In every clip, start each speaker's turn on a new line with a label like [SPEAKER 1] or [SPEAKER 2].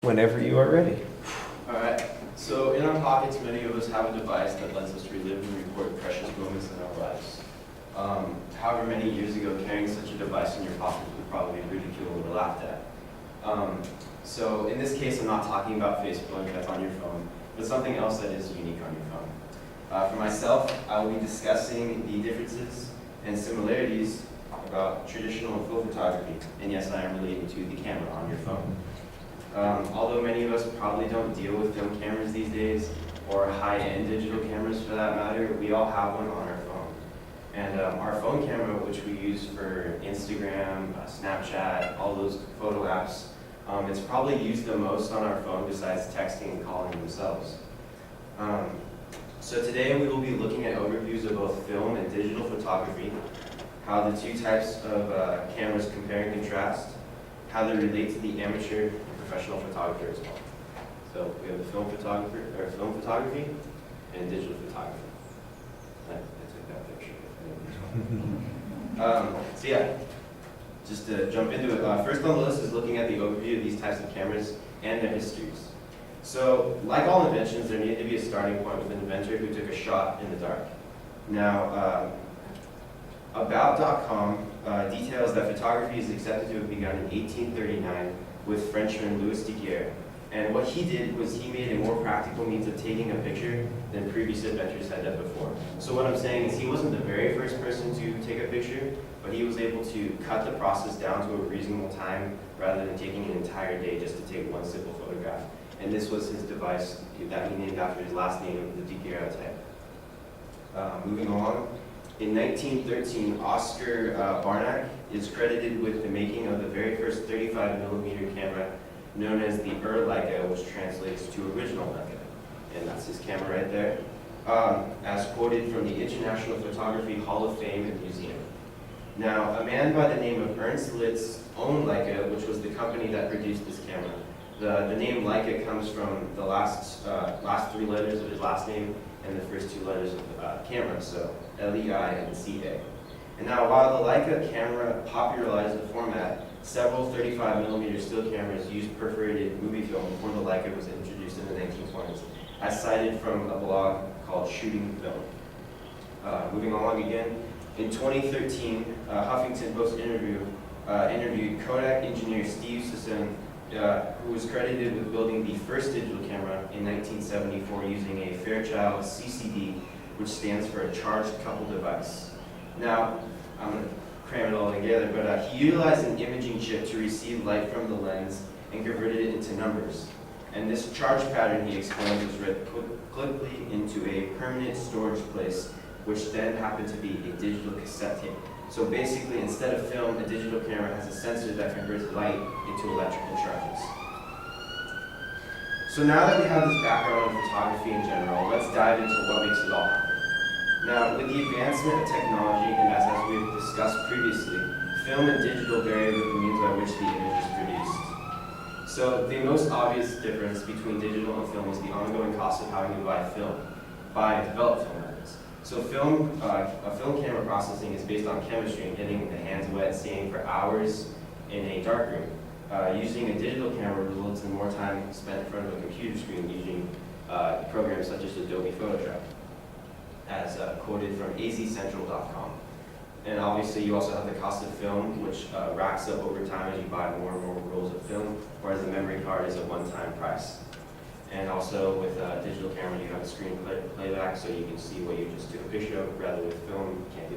[SPEAKER 1] Whenever you are ready.
[SPEAKER 2] Alright, so in our pockets, many of us have a device that lets us relive and record precious moments in our lives. However many years ago, carrying such a device in your pocket would probably be ridiculed or laughed at. So in this case, I'm not talking about Facebook that's on your phone, but something else that is unique on your phone. For myself, I will be discussing the differences and similarities about traditional film photography, and yes, I am relating to the camera on your phone. Although many of us probably don't deal with film cameras these days, or high-end digital cameras for that matter, we all have one on our phone. And our phone camera, which we use for Instagram, Snapchat, all those photo apps, it's probably used the most on our phone besides texting and calling themselves. So today we will be looking at overviews of both film and digital photography, how the two types of cameras compare and contrast, how they relate to the amateur and professional photographer as well. So we have the film photography and digital photography. I took that picture. So yeah, just to jump into it, first on the list is looking at the overview of these types of cameras and their histories. So, like all inventions, there needed to be a starting point with an inventor who took a shot in the dark. Now, About.com details that photography is accepted to have begun in 1839 with Frenchman Louis Daguerre. And what he did was he made a more practical means of taking a picture than previous inventors had done before. So what I'm saying is he wasn't the very first person to take a picture, but he was able to cut the process down to a reasonable time rather than taking an entire day just to take one simple photograph. And this was his device that he named after his last name, the Daguerre type. Moving along, in 1913, Oscar Barnack is credited with the making of the very first 35mm camera known as the Leica, which translates to original Leica. And that's his camera right there, as quoted from the International Photography Hall of Fame and Museum. Now, a man by the name of Ernst Litz owned Leica, which was the company that produced this camera. The name Leica comes from the last three letters of his last name and the first two letters of the camera, so L-E-I and C-A. And now, while the Leica camera popularized the format, several 35mm still cameras used perforated movie film before the Leica was introduced in the 1920s, as cited from a blog called Shooting Film. Moving along again, in 2013, Huffington Post interviewed Kodak engineer Steve Sisson, who was credited with building the first digital camera in 1974 using a Fairchild CCD, which stands for a charged coupled device. Now, I'm going to cram it all together, but he utilized an imaging chip to receive light from the lens and converted it into numbers. And this charge pattern, he explains, was read quickly into a permanent storage place, which then happened to be a digital cassette tape. So basically, instead of film, a digital camera has a sensor that converts light into electrical charges. So now that we have this background on photography in general, let's dive into what makes it all happen. Now, with the advancement of technology, and as we've discussed previously, film and digital vary with the means by which the image is produced. So the most obvious difference between digital and film is the ongoing cost of having to buy and develop film. So film camera processing is based on chemistry and getting the hands wet, staying for hours in a dark room. Using a digital camera results in more time spent in front of a computer screen using programs such as Adobe Photoshop, as quoted from azcentral.com. And obviously you also have the cost of film, which racks up over time as you buy more and more rolls of film, whereas the memory card is a one-time price. And also with digital camera, you have a screen playback, so you can see what you just took a picture of. Rather with film, you can't do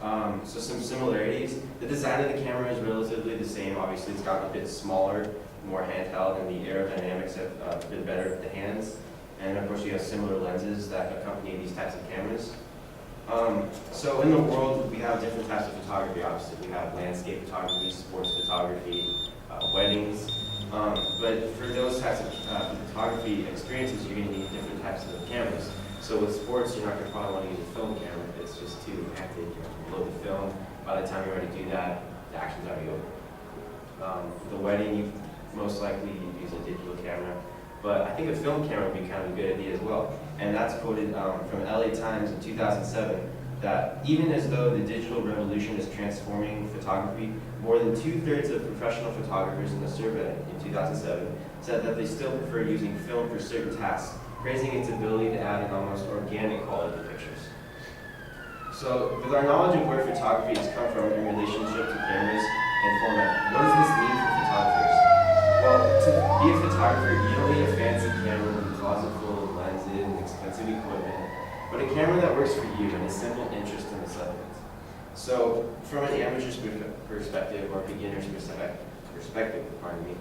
[SPEAKER 2] that. So some similarities. The design of the camera is relatively the same. Obviously, it's gotten a bit smaller, more handheld, and the aerodynamics have been better with the hands. And of course, you have similar lenses that accompany these types of cameras. So in the world, we have different types of photography, obviously. We have landscape photography, sports photography, weddings. But for those types of photography experiences, you're going to need different types of cameras. So with sports, you're not going to probably want to use a film camera. It's just too hectic. You have to load the film. By the time you're ready to do that, the action's already over. For the wedding, you most likely use a digital camera. But I think a film camera would be kind of a good idea as well. And that's quoted from LA Times in 2007. that even as though the digital revolution is transforming photography, more than 2/3 of professional photographers in a survey in 2007 said that they still prefer using film for certain tasks, praising its ability to add an almost organic quality to pictures. So, with our knowledge of where photography has come from in relationship to cameras and format, what does this mean for photographers? Well, to be a photographer, you don't need a fancy camera with a closet full of lenses and expensive equipment, but a camera that works for you and a simple interest in the subject. So, from an amateur's perspective or beginner's perspective, pardon me,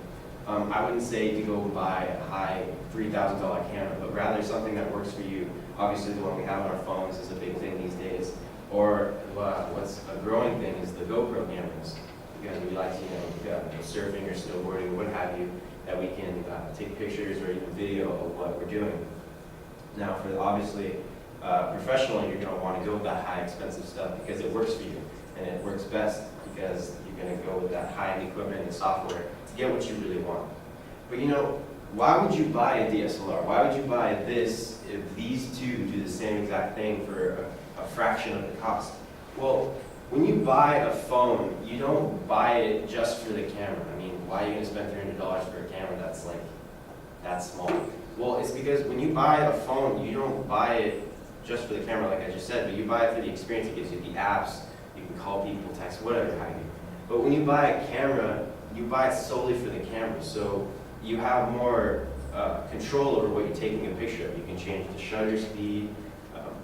[SPEAKER 2] I wouldn't say to go buy a high $3,000 camera, but rather something that works for you. Obviously, the one we have on our phones is a big thing these days. Or what's a growing thing is the GoPro cameras. Because we like to, surfing or snowboarding or what have you, that we can take pictures or even video of what we're doing. Now, for obviously professional, you're going to want to go with that high expensive stuff because it works for you, and it works best because you're going to go with that high-end equipment and software to get what you really want. But why would you buy a DSLR? Why would you buy this if these two do the same exact thing for a fraction of the cost? Well, when you buy a phone, you don't buy it just for the camera. I mean, why are you going to spend $300 for a camera that's like that small? Well, it's because when you buy a phone, you don't buy it just for the camera, like I just said, but you buy it for the experience it gives you, the apps, you can call people, text, whatever have you. But when you buy a camera, you buy it solely for the camera, so you have more control over what you're taking a picture of. You can change the shutter speed,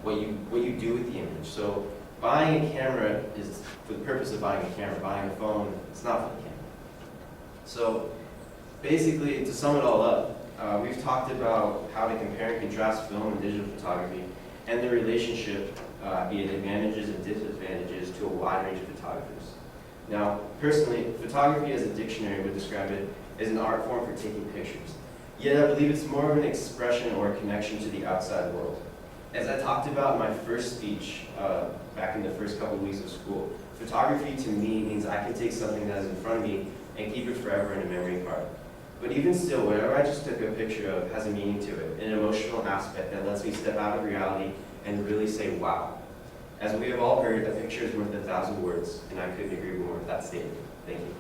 [SPEAKER 2] what you do with the image. So buying a camera is for the purpose of buying a camera. Buying a phone, it's not for the camera. So basically, to sum it all up, we've talked about how to compare and contrast film and digital photography and the relationship, be it advantages and disadvantages, to a wide range of photographers. Now, personally, photography as a dictionary would describe it as an art form for taking pictures. Yet I believe it's more of an expression or a connection to the outside world. As I talked about in my first speech back in the first couple of weeks of school, photography to me means I can take something that is in front of me and keep it forever in a memory card. But even still, whatever I just took a picture of has a meaning to it, an emotional aspect that lets me step out of reality and really say, wow. As we have all heard, a picture is worth 1,000 words, and I couldn't agree more with that statement. Thank you.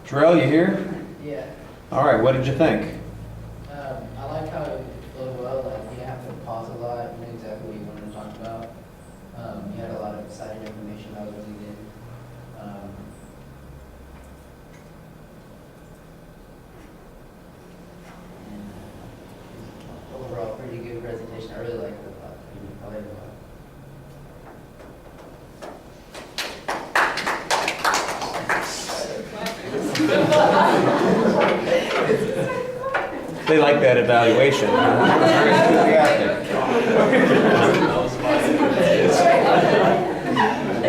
[SPEAKER 1] Terrell, you here?
[SPEAKER 3] Yeah.
[SPEAKER 1] All right, what did you think?
[SPEAKER 3] I like how it flowed well. Like, you didn't have to pause a lot. You knew exactly what you wanted to talk about. You had a lot of exciting information that was really good. And overall, pretty good presentation. I really liked it a lot. I liked it a lot.
[SPEAKER 1] They like that evaluation. All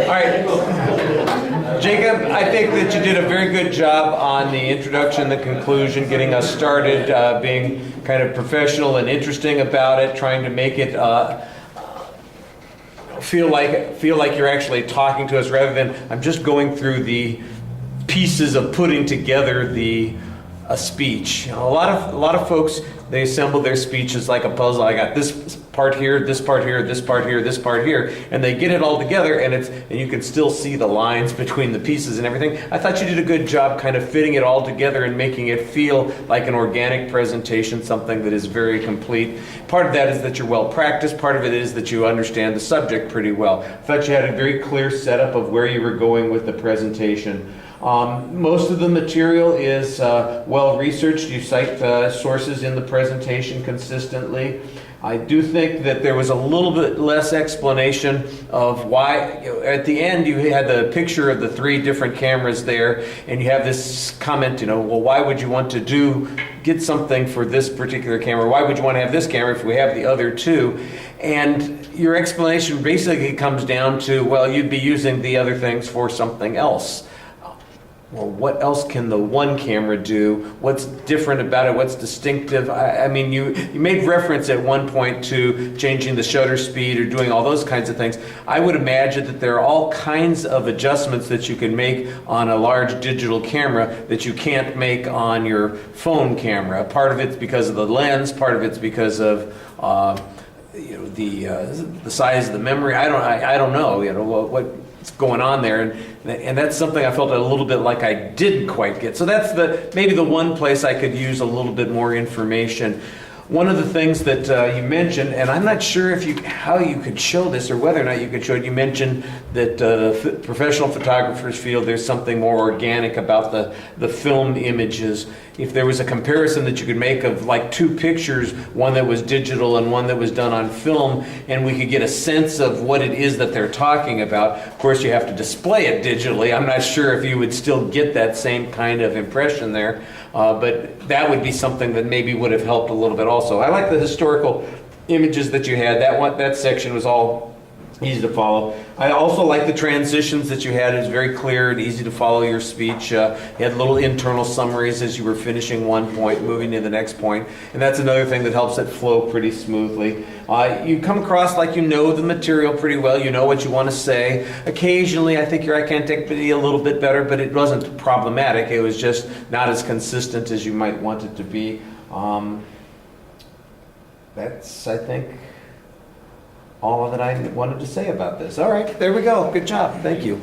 [SPEAKER 1] right, Jacob, I think that you did a very good job on the introduction, the conclusion, getting us started, being kind of professional and interesting about it, trying to make it feel like you're actually talking to us rather than I'm just going through the pieces of putting together a speech. A lot of folks, they assemble their speeches like a puzzle. I got this part here, this part here, this part here, this part here, and they get it all together, and you can still see the lines between the pieces and everything. I thought you did a good job kind of fitting it all together and making it feel like an organic presentation, something that is very complete. Part of that is that you're well practiced. Part of it is that you understand the subject pretty well. I thought you had a very clear setup of where you were going with the presentation. Most of the material is well-researched. You cite sources in the presentation consistently. I do think that there was a little bit less explanation of why, at the end you had the picture of the 3 different cameras there, and you have this comment, well, why would you want to get something for this particular camera? Why would you want to have this camera if we have the other 2? And your explanation basically comes down to, well, you'd be using the other things for something else. Well, what else can the one camera do? What's different about it? What's distinctive? I mean, you made reference at one point to changing the shutter speed or doing all those kinds of things. I would imagine that there are all kinds of adjustments that you can make on a large digital camera that you can't make on your phone camera. Part of it's because of the lens, part of it's because of the size of the memory. I don't know. What's going on there, and that's something I felt a little bit like I didn't quite get. So that's maybe the one place I could use a little bit more information. One of the things that you mentioned, and I'm not sure how you could show this or whether or not you could show it. You mentioned that professional photographers feel there's something more organic about the film images. If there was a comparison that you could make of like 2 pictures, one that was digital and one that was done on film, and we could get a sense of what it is that they're talking about. Of course, you have to display it digitally. I'm not sure if you would still get that same kind of impression there, but that would be something that maybe would have helped a little bit also. I like the historical images that you had. That section was all easy to follow. I also like the transitions that you had. It was very clear and easy to follow your speech. You had little internal summaries as you were finishing one point, moving to the next point, and that's another thing that helps it flow pretty smoothly. You come across like you know the material pretty well. You know what you want to say. Occasionally, I think your iCanticity a little bit better, but it wasn't problematic. It was just not as consistent as you might want it to be. That's, I think, all that I wanted to say about this. All right, there we go. Good job. Thank you.